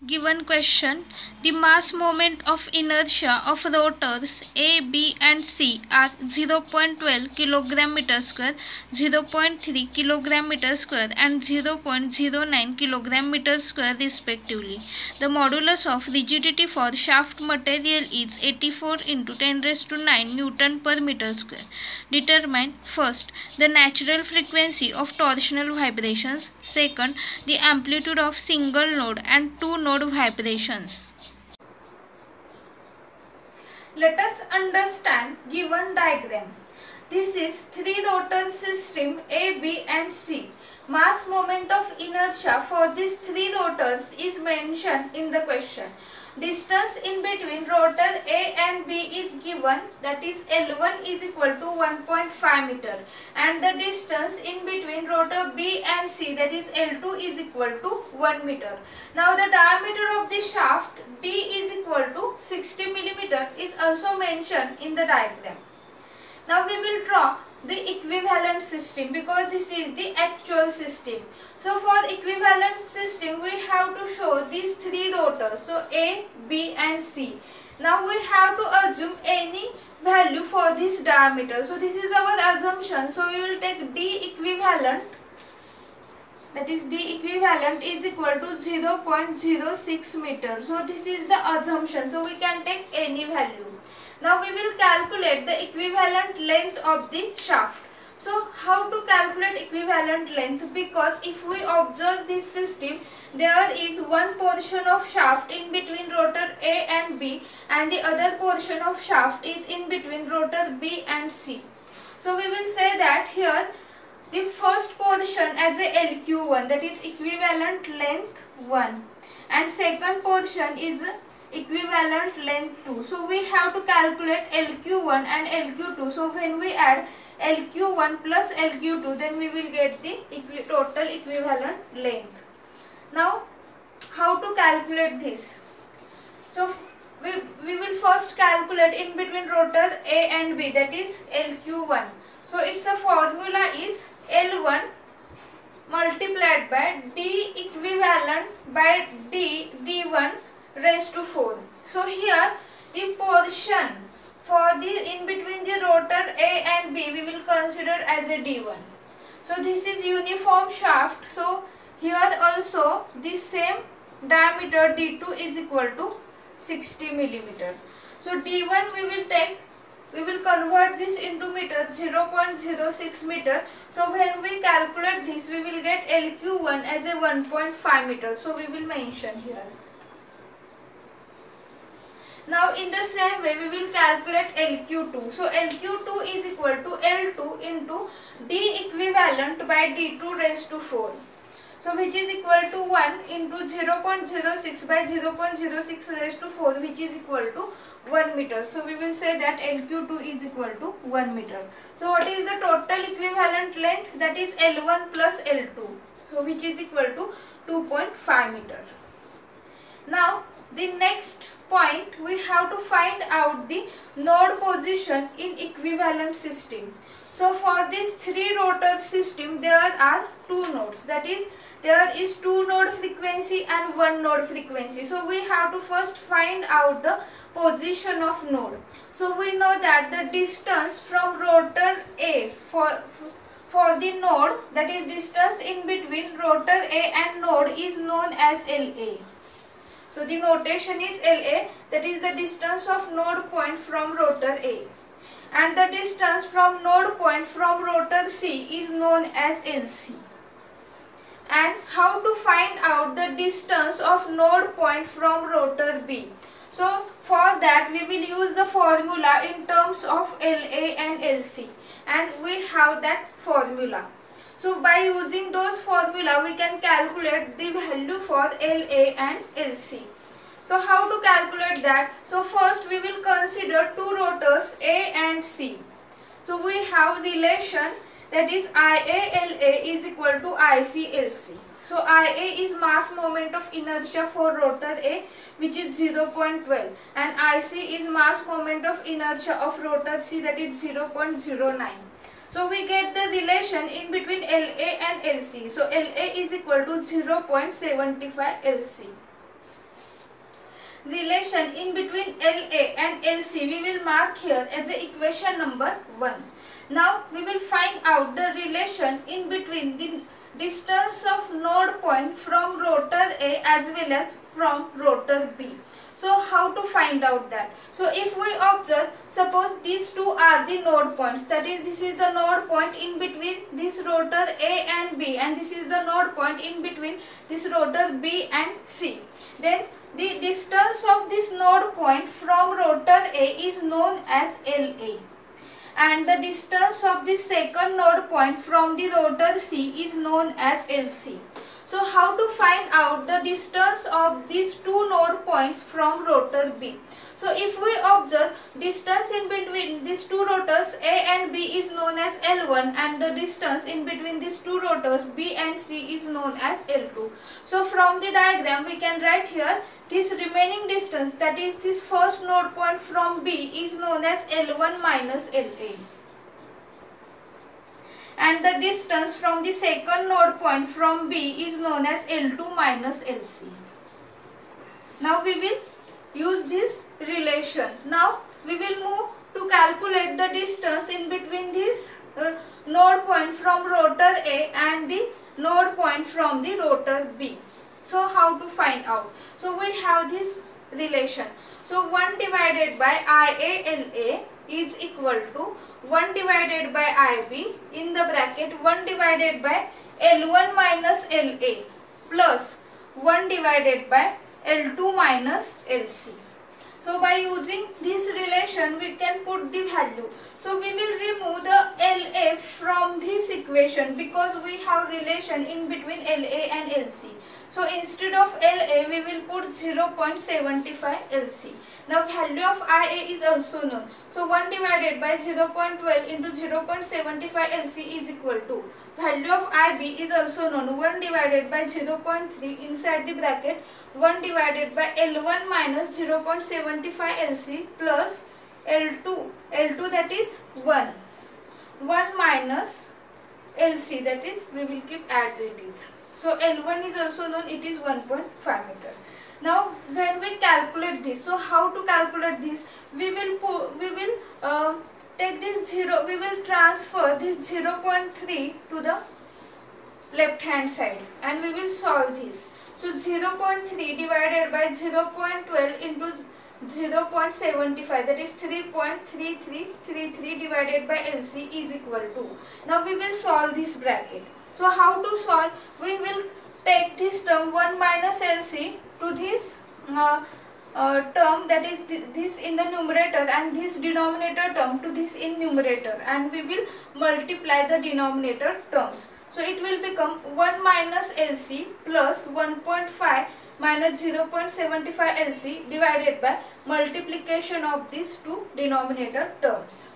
Given question, the mass moment of inertia of rotors A, B and C are 0.12 kg meter square, 0.3 kg meter square and 0.09 kg meter square respectively. The modulus of rigidity for shaft material is 84 into 10 raised to 9 Newton per meter square. Determine first the natural frequency of torsional vibrations, second the amplitude of single node and two node vibrations. Let us understand given diagram. This is three rotor system A, B and C. Mass moment of inertia for these three rotors is mentioned in the question. Distance in between rotor A and B is given, that is L1 is equal to 1.5 meter, and the distance in between rotor B and C, that is L2, is equal to 1 meter. Now the diameter of the shaft D is equal to 60 mm is also mentioned in the diagram. Now we will draw the equivalent system because this is the actual system. So for equivalent system we have to show these three rotors, so A, B and C. Now we have to assume any value for this diameter. So this is our assumption. So we will take D equivalent, that is D equivalent is equal to 0.06 meter. So this is the assumption. So we can take any value. Now we will calculate the equivalent length of the shaft. So how to calculate equivalent length? Because if we observe this system, there is one portion of shaft in between rotor A and B and the other portion of shaft is in between rotor B and C. So we will say that here the first portion as a LQ1, that is equivalent length 1, and second portion is equivalent length 2. So we have to calculate LQ1 and LQ2. So when we add LQ1 plus LQ2, then we will get the total equivalent length. Now how to calculate this? So we will first calculate in between rotor A and B, that is LQ1. So its a formula is L1 multiplied by D equivalent by D1 raised to 4. So here the portion for the in between the rotor A and B we will consider as a D1. So this is uniform shaft. So here also this same diameter D2 is equal to 60 mm. So D1 we will convert this into meter, 0.06 meter. So when we calculate this we will get LQ1 as a 1.5 meter. So we will mention here. Now in the same way we will calculate LQ2. So LQ2 is equal to L2 into D equivalent by D2 raised to 4. So which is equal to 1 into 0.06 by 0.06 raised to 4, which is equal to 1 meter. So we will say that LQ2 is equal to 1 meter. So what is the total equivalent length? That is L1 plus L2. So which is equal to 2.5 meter. Now the next point, we have to find out the node position in equivalent system. So for this three rotor system there are two nodes, that is there is two node frequency and one node frequency. So we have to first find out the position of node. So we know that the distance from rotor A for the node, that is distance in between rotor A and node, is known as LA. So the notation is LA, that is the distance of node point from rotor A, and the distance from node point from rotor C is known as LC. And how to find out the distance of node point from rotor B? So for that we will use the formula in terms of LA and LC, and we have that formula. So by using those formula we can calculate the value for LA and LC. So how to calculate that? So first we will consider two rotors A and C. So we have relation, that is IA-LA is equal to IC-LC. So IA is mass moment of inertia for rotor A, which is 0.12, and IC is mass moment of inertia of rotor C, that is 0.09. So we get the relation in between LA and LC. So LA is equal to 0.75 LC. relation in between LA and LC we will mark here as a equation number 1. Now we will find out the relation in between the distance of node point from rotor A as well as from rotor B. So how to find out that? So if we observe, suppose these two are the node points, that is, this is the node point in between this rotor A and B, and this is the node point in between this rotor B and C. Then the distance of this node point from rotor A is known as LA, and the distance of the second node point from the rotor C is known as LC. So how to find out the distance of these two node points from rotor B? So if we observe, distance in between these two rotors A and B is known as L1, and the distance in between these two rotors B and C is known as L2. So from the diagram we can write here this remaining distance, that is this first node point from B, is known as L1 minus LA, and the distance from the second node point from B is known as L2 minus LC. Now we will use this relation. Now we will move to calculate the distance in between this node point from rotor A and the node point from the rotor B. So how to find out? So we have this relation. So 1 divided by IALA is equal to 1 divided by IB in the bracket 1 divided by L1 minus LA plus 1 divided by L2 minus LC. So by using this relation we can put the value. So we will remove the LA from this equation because we have relation in between LA and LC. So instead of LA we will put 0.75 LC. Now value of IA is also known. So 1 divided by 0.12 into 0.75 LC is equal to value of IB is also known, 1 divided by 0.3 inside the bracket 1 divided by L1 minus 0.75 LC plus L2 that is 1 minus LC, that is we will keep as it is. So L1 is also known, it is 1.5 meter. Now when we calculate this, so how to calculate this? We will take this 0, we will transfer this 0.3 to the left hand side and we will solve this. So 0.3 divided by 0.12 into 0.75, that is 3.3333 divided by LC is equal to. Now we will solve this bracket. So how to solve? We will take this term 1 minus LC to this term, that is this in the numerator, and this denominator term to this in numerator, and we will multiply the denominator terms. So it will become 1 minus LC plus 1.5 minus 0.75 LC divided by multiplication of these two denominator terms.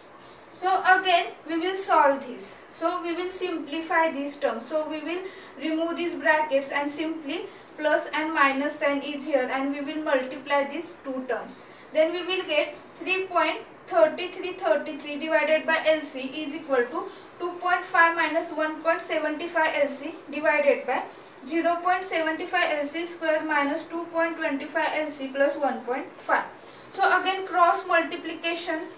So again we will solve this. So we will simplify these terms. So we will remove these brackets and simply plus and minus sign is here, and we will multiply these two terms. Then we will get 3.3333 divided by LC is equal to 2.5 minus 1.75 LC divided by 0.75 LC square minus 2.25 LC plus 1.5. So again cross multiplication.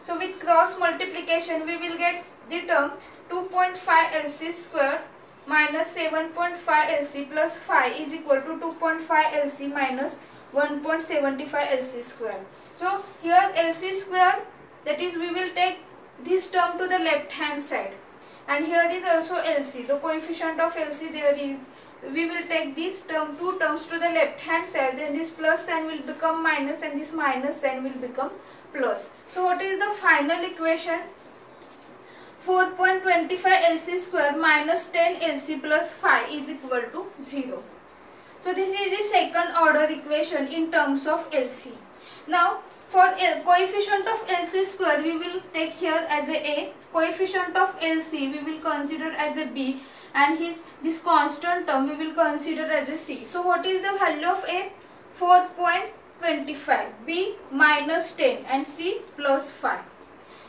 So with cross multiplication we will get the term 2.5 LC square minus 7.5 LC plus 5 is equal to 2.5 LC minus 1.75 LC square. So here LC square, that is we will take this term to the left hand side, and here is also LC, the coefficient of LC there is, we will take this term, two terms to the left hand side, then this plus sign will become minus and this minus sign will become plus. So what is the final equation? 4.25 LC square minus 10 LC plus 5 is equal to 0. So this is the second order equation in terms of LC. Now for coefficient of LC square we will take here as a, coefficient of LC we will consider as a B, and this constant term we will consider as a C. So what is the value of A? 4.25, B minus 10 and C plus 5.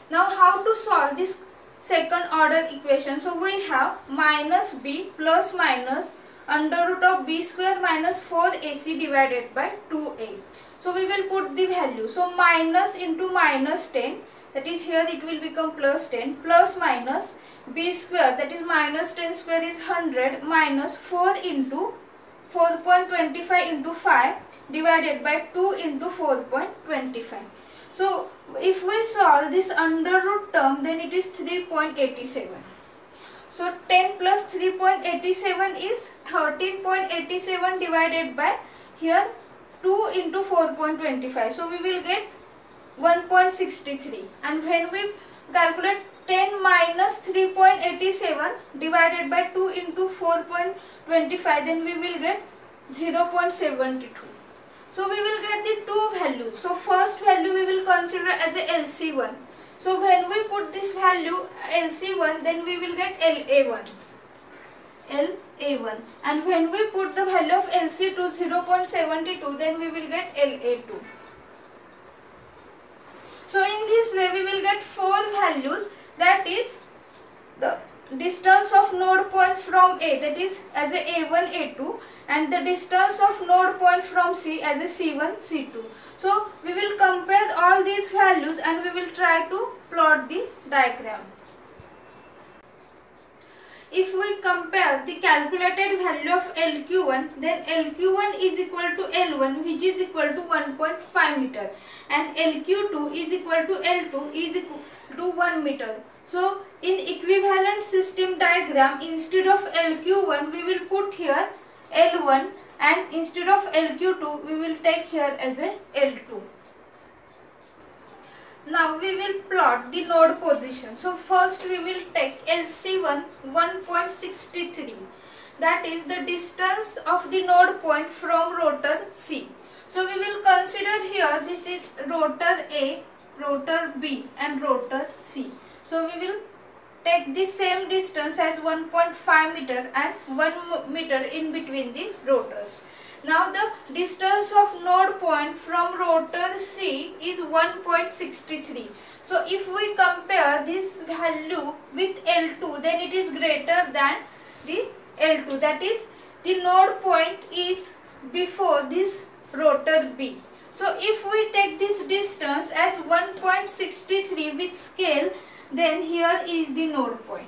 Now how to solve this second order equation? So we have minus B plus minus under root of b square minus 4ac divided by 2a. So we will put the value. So minus into minus 10, that is here it will become plus 10, plus minus b square, that is minus 10 square is 100, minus 4 into 4.25 into 5 divided by 2 into 4.25. So if we solve this under root term, then it is 3.87. So 10 plus 3.87 is 13.87 divided by here 2 into 4.25. So we will get 1.63. And when we calculate 10 minus 3.87 divided by 2 into 4.25, then we will get 0.72. So we will get the two values. So first value we will consider as a LC1. So when we put this value LC1, then we will get LA1. LA1. And when we put the value of LC2 0.72, then we will get LA2. So in this way we will get four values, that is the distance of node point from A, that is as a A1, A2, and the distance of node point from C as a C1, C2. So we will compare all these values and we will try to plot the diagram. If we compare the calculated value of LQ1, then LQ1 is equal to L1, which is equal to 1.5 meter, and LQ2 is equal to L2 is equal to 1 meter. So in equivalent system diagram, instead of LQ1 we will put here L1, and instead of LQ2 we will take here as a L2. Now we will plot the node position. So first we will take LC1 1.63, that is the distance of the node point from rotor C. So we will consider here this is rotor A, rotor B and rotor C. So we will take the same distance as 1.5 meter and 1 meter in between the rotors. Now the distance of node point from rotor C is 1.63. So if we compare this value with L2, then it is greater than the L2, that is the node point is before this rotor B. So if we take this distance as 1.63 with scale, then here is the node point.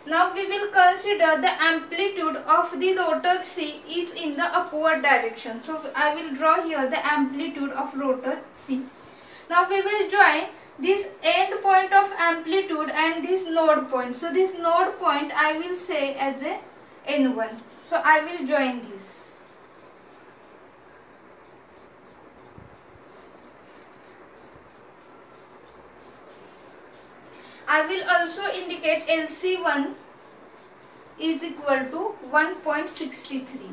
Now we will consider the amplitude of the rotor C is in the upward direction. So I will draw here the amplitude of rotor C. Now we will join this end point of amplitude and this node point. So this node point I will say as a N1. So I will join this. I will also indicate LC1 is equal to 1.63.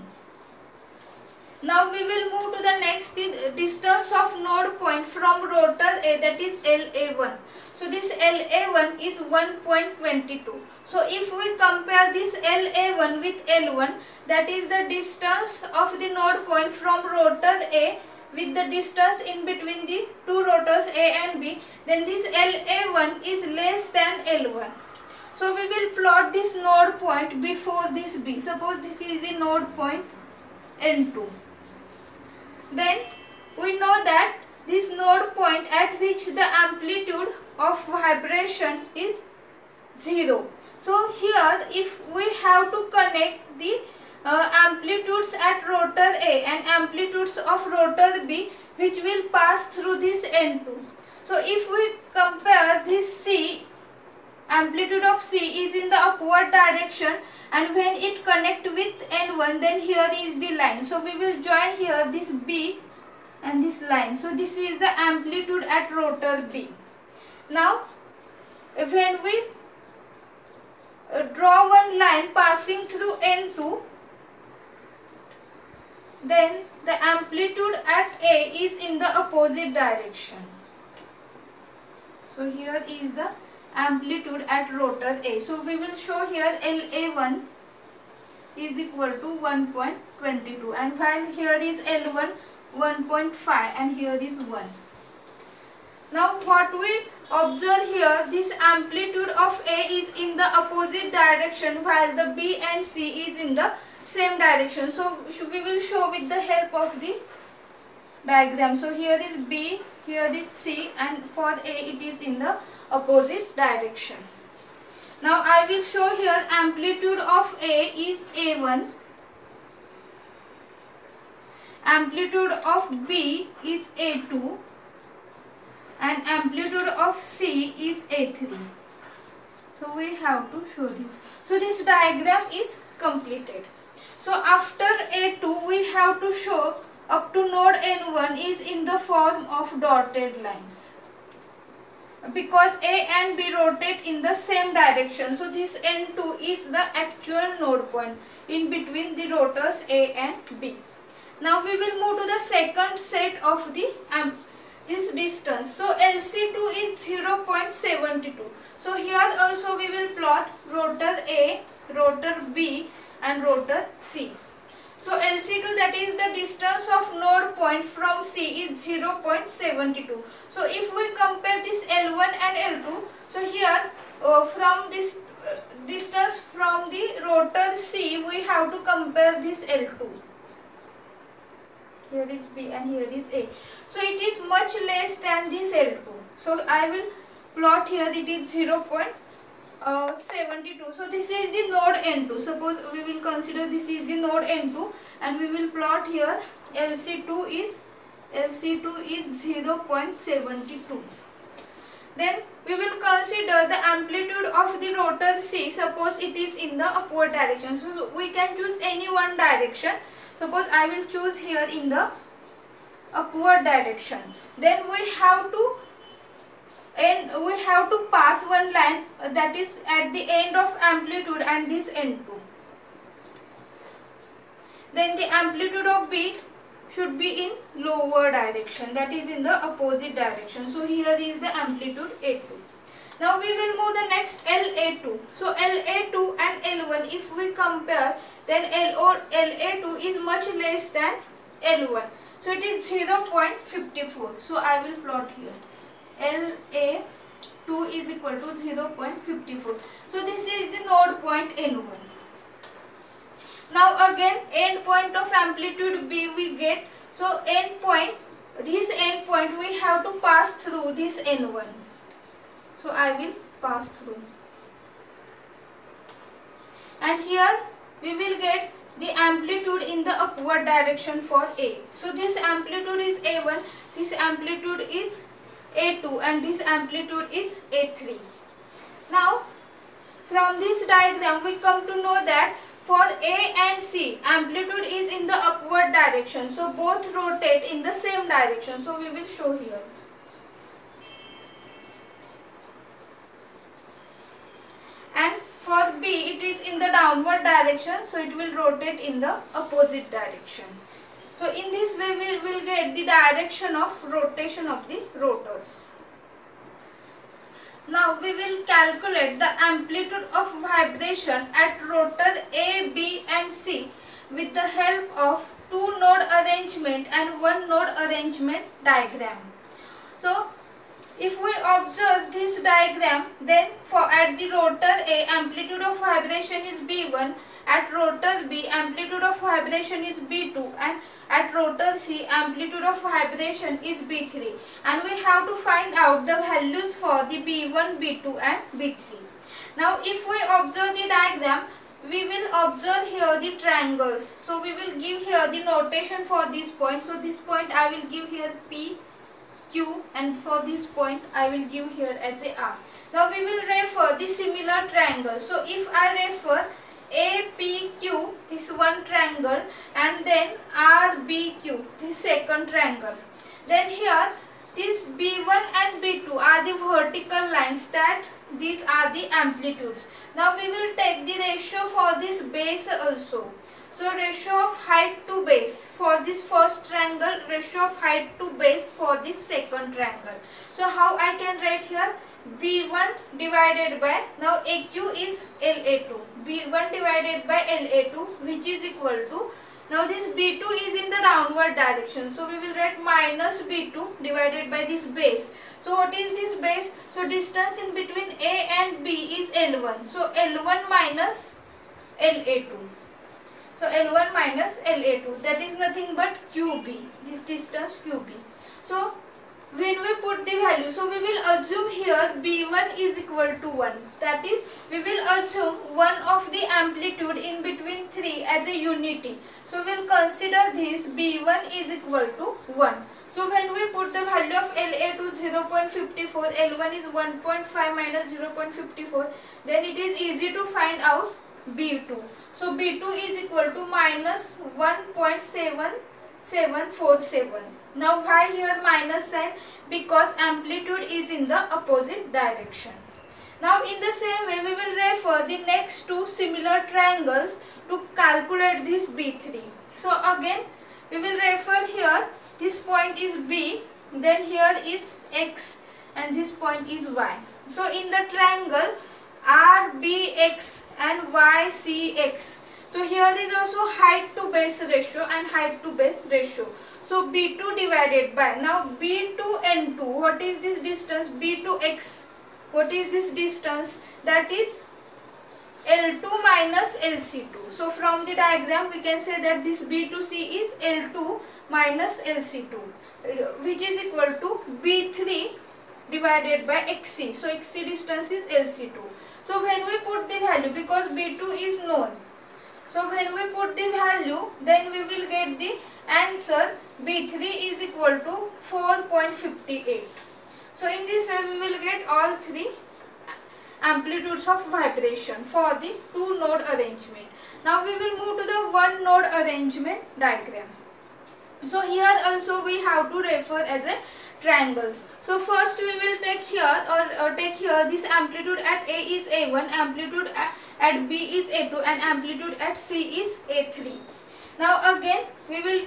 Now we will move to the next distance of node point from rotor A, that is LA1. So this LA1 is 1.22. So if we compare this LA1 with L1, that is the distance of the node point from rotor A with the distance in between the two rotors A and B, then this LA1 is less than L1. So we will plot this node point before this B. Suppose this is the node point N2. Then we know that this node point at which the amplitude of vibration is 0. So here if we have to connect the amplitudes at rotor A and amplitudes of rotor B which will pass through this N2. So if we compare this C, amplitude of C is in the upward direction, and when it connect with N1, then here is the line. So we will join here this B and this line. So this is the amplitude at rotor B. Now when we draw one line passing through N2, then the amplitude at A is in the opposite direction. So here is the amplitude at rotor A. So we will show here LA1 is equal to 1.22, and while here is L1 1.5 and here is 1. Now what we observe here, this amplitude of A is in the opposite direction while the B and C is in the same direction. So we will show with the help of the diagram. So here is B, here is C, and for A it is in the opposite direction. Now I will show here amplitude of A is A1, amplitude of B is A2, and amplitude of C is A3. So we have to show this. So this diagram is completed. So after A2 we have to show up to node N1 is in the form of dotted lines, because A and B rotate in the same direction. So this N2 is the actual node point in between the rotors A and B. Now we will move to the second set of the this distance. So LC2 is 0.72. So here also we will plot rotor A, rotor B and rotor C. So LC2, that is the distance of node point from C, is 0.72. So if we compare this L1 and L2, so here from this distance from the rotor C, we have to compare this L2. Here is B and here is A. So it is much less than this L2. So I will plot here, it is 0.72. So this is the node N2. Suppose we will consider this is the node N2 and we will plot here LC2 is 0.72. Then we will consider the amplitude of the rotor C. Suppose it is in the upward direction. So we can choose any one direction. Suppose I will choose here in the upward direction. Then we have to pass one line that is at the end of amplitude and this N2. Then the amplitude of B should be in lower direction, that is in the opposite direction. So here is the amplitude A2. Now we will move the next LA2. So LA2 and L1, if we compare, then LA2 is much less than L1. So it is 0.54. So I will plot here. LA2 is equal to 0.54. So this is the node point N1. Now again end point of amplitude B we get. So this end point we have to pass through this N1. So I will pass through. And here we will get the amplitude in the upward direction for A. So this amplitude is A1, this amplitude is A2 and this amplitude is A3. Now from this diagram we come to know that for A and C, amplitude is in the upward direction. So both rotate in the same direction. So we will show here. And for B it is in the downward direction. So it will rotate in the opposite direction. So in this way we will get the direction of rotation of the rotors. Now we will calculate the amplitude of vibration at rotor A, B and C with the help of two node arrangement and one node arrangement diagram. So if we observe this diagram, then at the rotor A, amplitude of vibration is B1, at rotor B, amplitude of vibration is B2, and at rotor C, amplitude of vibration is B3. And we have to find out the values for the B1, B2 and B3. Now if we observe the diagram, we will observe here the triangles. So we will give here the notation for this point. So this point I will give here P, Q, and for this point I will give here as a R. Now we will refer the similar triangles. So if I refer APQ, this one triangle, and then RBQ, this second triangle, then here this B1 and B2 are the vertical lines, that these are the amplitudes. Now we will take the ratio for this base also. So ratio of height to base for this first triangle, ratio of height to base for this second triangle. So how I can write here? B1 divided by, now AQ is LA2, B1 divided by LA2, which is equal to Now this B2 is in the downward direction. So we will write minus B2 divided by this base. So what is this base? So distance in between A and B is L1. So L1 minus LA2. So L1 minus LA2, that is nothing but QB, this distance QB. So when we put the value, so we will assume here B1 is equal to 1. That is, we will assume one of the amplitude in between 3 as a unity. So we will consider this B1 is equal to 1. So when we put the value of LA to 0.54, L1 is 1.5 minus 0.54, then it is easy to find out B2. So B2 is equal to minus 1.7747. Now why here minus sign? Because amplitude is in the opposite direction. Now in the same way we will refer the next two similar triangles to calculate this B3. So again we will refer here, this point is B, then here is X and this point is Y. So in the triangle RBX and YCX, so here is also height to base ratio and height to base ratio. So B2 divided by, now B2N2, what is this distance? B2X, what is this distance? That is L2 minus LC2. So from the diagram we can say that this B2C is L2 minus LC2, which is equal to B3 divided by XC. So XC distance is LC2. So when we put the value, because B2 is known, so when we put the value, then we will get the answer B3 is equal to 4.58. So in this way we will get all three amplitudes of vibration for the two node arrangement. Now we will move to the one node arrangement diagram. So here also we have to refer as a triangles. So first we will take here take here this amplitude at A is A1, amplitude at B is A2 and amplitude at C is A3. Now again we will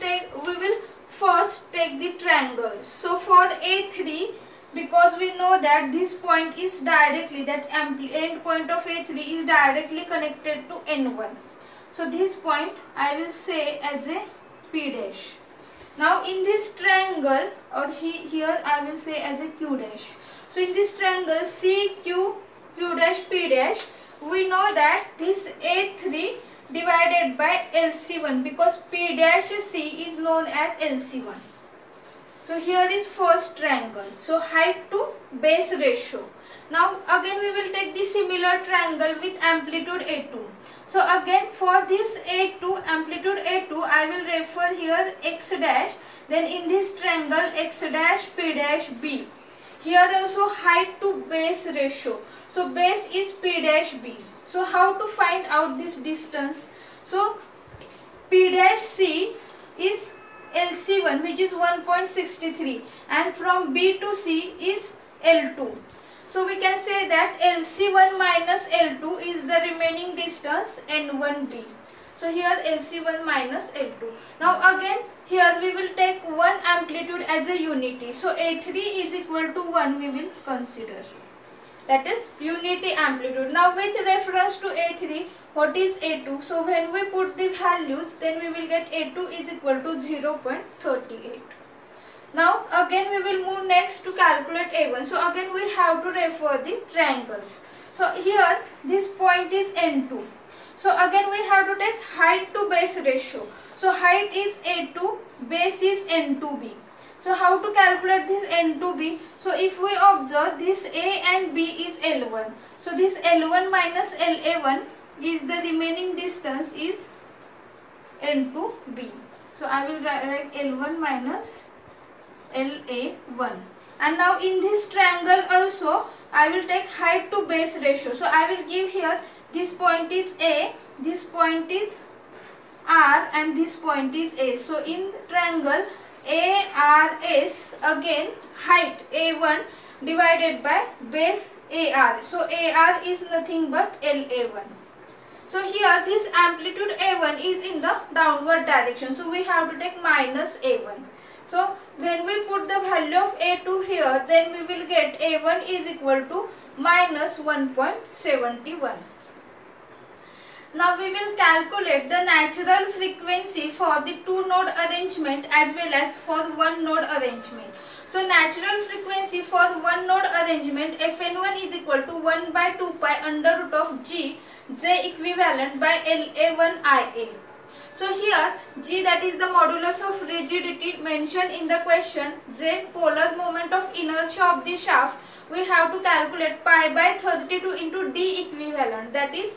first take the triangles. So for A3, because we know that this point is directly, that end point of A3 is directly connected to N1. So this point I will say as a P dash. Now in this triangle, or here I will say as a Q dash. So in this triangle CQ, Q dash, P dash, we know that this A3 divided by LC1, because P dash C is known as LC1. So here is first triangle. So height to base ratio. Now again we will take the similar triangle with amplitude A2. So again for this A2, amplitude A2, I will refer here X dash. Then in this triangle X dash, P dash, B. Here also height to base ratio. So base is P dash B. So how to find out this distance? So P dash C is LC1, which is 1.63, and from B to C is L2. So we can say that LC1 minus L2 is the remaining distance N1B. So here LC1 minus L2. Now again here we will take one amplitude as a unity. So A3 is equal to 1 we will consider. That is unity amplitude. Now with reference to A3, what is A2? So when we put the values, then we will get A2 is equal to 0.38. Now again we will move next to calculate A1. So again we have to refer the triangles. So here this point is N2. So again we have to take height to base ratio. So height is A2, base is N2B. So how to calculate this N2B? So if we observe this A and B is L1. So this L1 minus LA1 is the remaining distance is N2B. So I will write L1 minus LA1. And now in this triangle also I will take height to base ratio. So I will give here, this point is A, this point is R and this point is A. So in triangle ARS, again height A1 divided by base AR. So AR is nothing but LA1. So here this amplitude A1 is in the downward direction. So we have to take minus A1. So when we put the value of A2 here, then we will get A1 is equal to minus 1.71. Now we will calculate the natural frequency for the two node arrangement as well as for one node arrangement. So natural frequency for one node arrangement Fn1 is equal to 1 by 2 pi under root of G J equivalent by La1Ia. So here G, that is the modulus of rigidity mentioned in the question, J polar moment of inertia of the shaft, we have to calculate pi by 32 into D equivalent, that is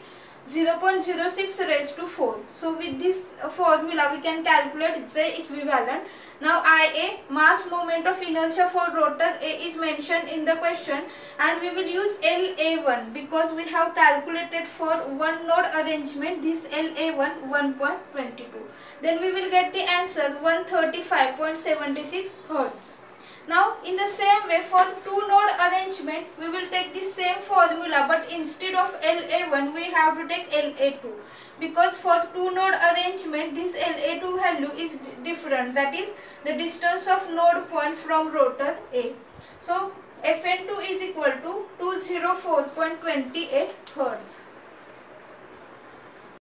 0.06 raised to 4. So with this formula we can calculate J equivalent. Now Ia, mass moment of inertia for rotor A, is mentioned in the question, and we will use La1 because we have calculated for one node arrangement this La1 1.22. Then we will get the answer 135.76 Hz. Now in the same way for two node arrangement we will take the same formula, but instead of La1 we have to take La2, because for two node arrangement this La2 value is different, that is the distance of node point from rotor A. So Fn2 is equal to 204.28 Hz.